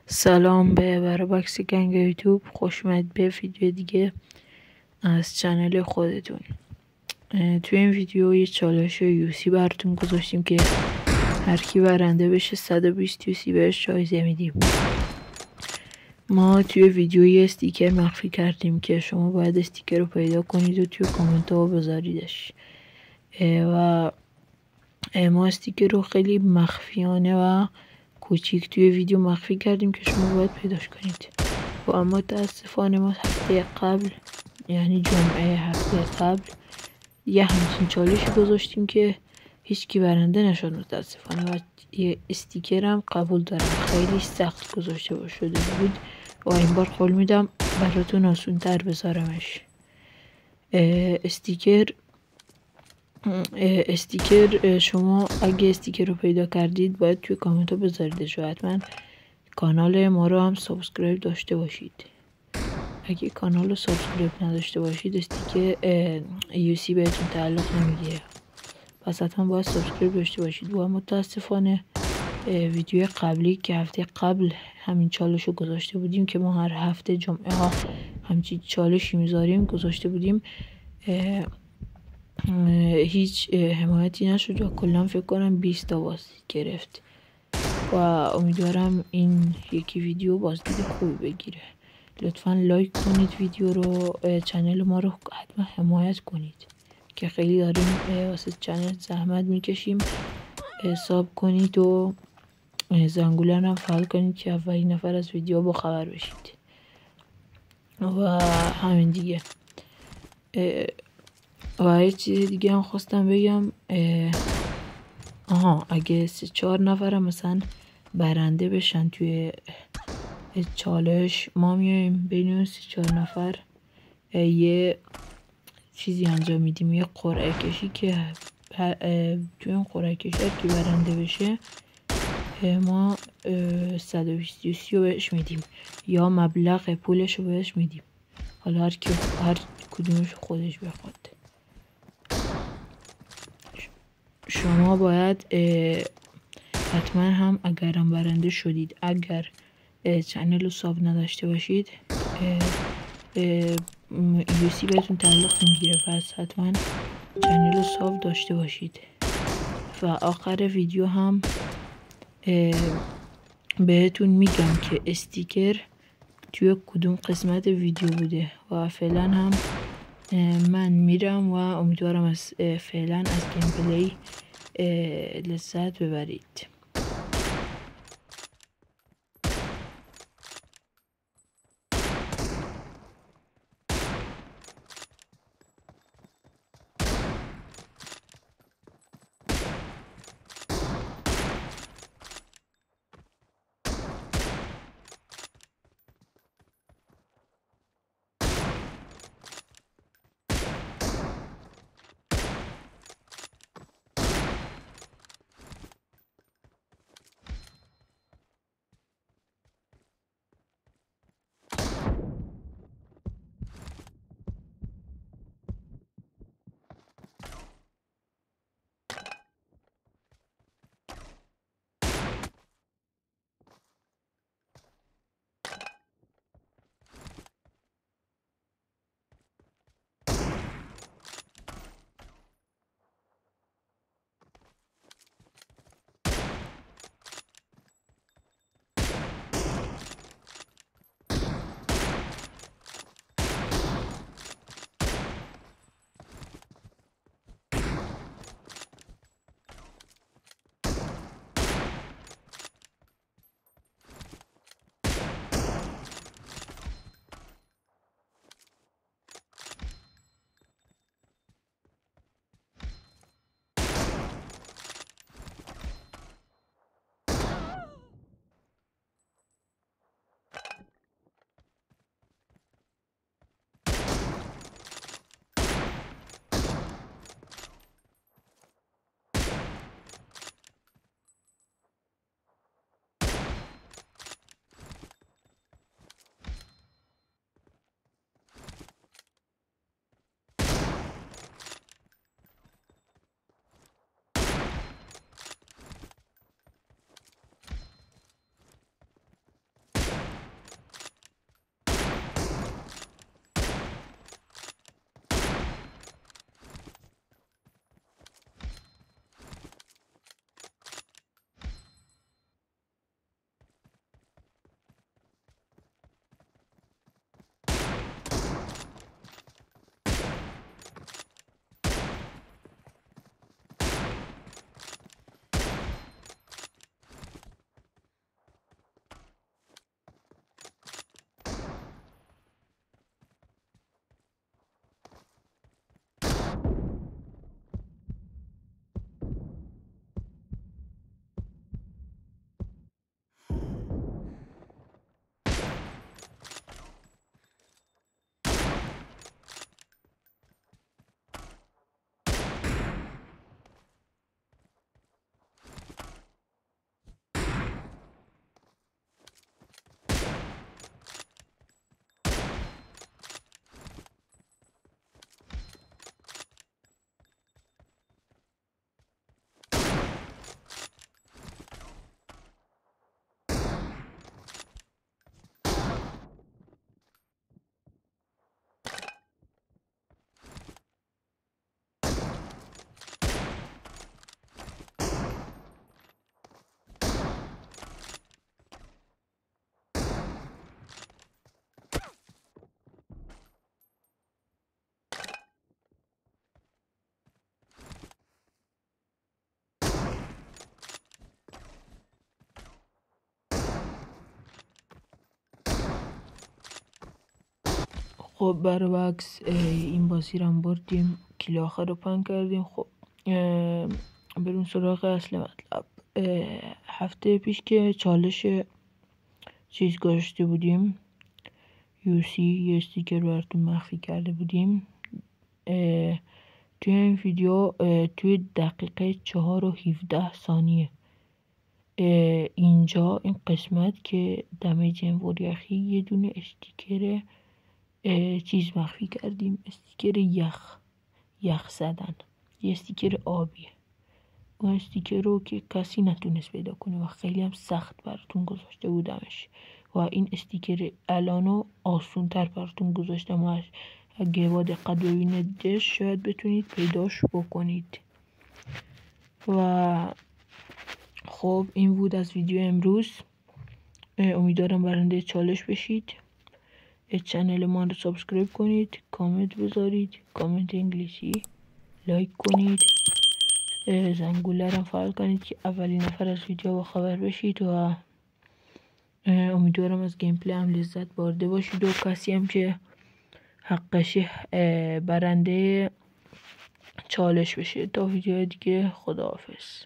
سلام به برابکس گنگ یوتیوب، خوش اومد به ویدیو دیگه از چنل خودتون. توی این ویدیو یه چالش یوسی براتون گذاشتیم که هر کی برنده بشه 120 یوسی بهش جایزه میدیم. ما توی ویدیو یه استیکر مخفی کردیم که شما باید استیکر رو پیدا کنید و توی کامنت ها بذاریدش و ما استیکر رو خیلی مخفیانه و کوچیک توی ویدیو مخفی کردیم که شما باید پیداش کنید. و اما متاسفانه ما هفته قبل، یعنی جمعه هفته قبل، یه همچین چالشی گذاشتیم که هیچکی برنده نشد متاسفانه و یه استیکر هم قبول دارم خیلی سخت گذاشته شده بود و این بار قول میدم براتون آسون تر بذارمش. استیکر شما اگه استیکر رو پیدا کردید باید توی کامنت ها بذاریدش و حتما کانال ما رو هم سابسکرایب داشته باشید. اگه کانال رو سابسکرایب نداشته باشید استیکر یوسی بهتون تعلق نمیگیره، پس حتما باید سابسکرایب داشته باشید. و متاسفانه ویدیو قبلی که هفته قبل همین چالش رو گذاشته بودیم که ما هر هفته جمعه ها همچین چالشی میذاریم گذاشته بودیم، هیچ حمایتی نشد و کلا فکر کنم 20 تا بازدید گرفت و امیدوارم این یکی ویدیو بازدید خوبی بگیره. لطفا لایک کنید ویدیو رو، چنل ما رو حتما حمایت کنید که خیلی داریم واسه چنل زحمت میکشیم. ساب کنید و زنگوله هم فعال کنید که اولین نفر از ویدیو با خبر بشید و همین دیگه. و یه چیز دیگه هم خواستم بگم، اگه 3-4 نفرم مثلا برنده بشن توی چالش، ما میایم بین 3-4 نفر یه چیزی انجام میدیم، یه قرعه کشی که توی اون قرعه کشی که برنده بشه ما 120 یوسی رو بهش میدیم یا مبلغ پولش رو بهش میدیم، حالا هر کدومش خودش بخواد. شما باید حتما هم اگرم برنده شدید، اگر چنل رو ساب نداشته باشید یوسی بهتون تعلق نمیگیره، پس حتما چنل رو ساب داشته باشید. و آخر ویدیو هم بهتون میگم که استیکر توی کدوم قسمت ویدیو بوده و فعلا هم من میرم و امیدوارم از فعلا از گیم پلی لذت ببرید. خب برعکس این بازی رو هم بردیم، کیل آخر رو پنگ کردیم. خب بریم سراغ اصل مطلب. هفته پیش که چالش چیز گذاشته بودیم، یوسی یه استیکر براتون مخفی کرده بودیم. توی این ویدیو توی دقیقه 4:17 اینجا این قسمت که دمیج انوریخی یه دونه استیکر چیز مخفی کردیم، استیکر یخ زدن، یه استیکر آبیه. اون استیکر رو که کسی نتونست پیدا کنه و خیلی هم سخت براتون گذاشته بودمش و این استیکر الانو آسون تر براتون گذاشتم و اگه با دقت ببینیدش شاید بتونید پیداش بکنید. و خب این بود از ویدیو امروز. امیدوارم برنده چالش بشید. چنل ما رو سابسکرایب کنید، کامنت بذارید، کامنت انگلیسی، لایک کنید، زنگوله رو فعال کنید که اولین نفر از ویدیو با خبر بشید. و امیدوارم از گیم پلی هم لذت برده باشید و کسی هم که حقشه برنده چالش بشه. تا ویدیو دیگه، خداحافظ.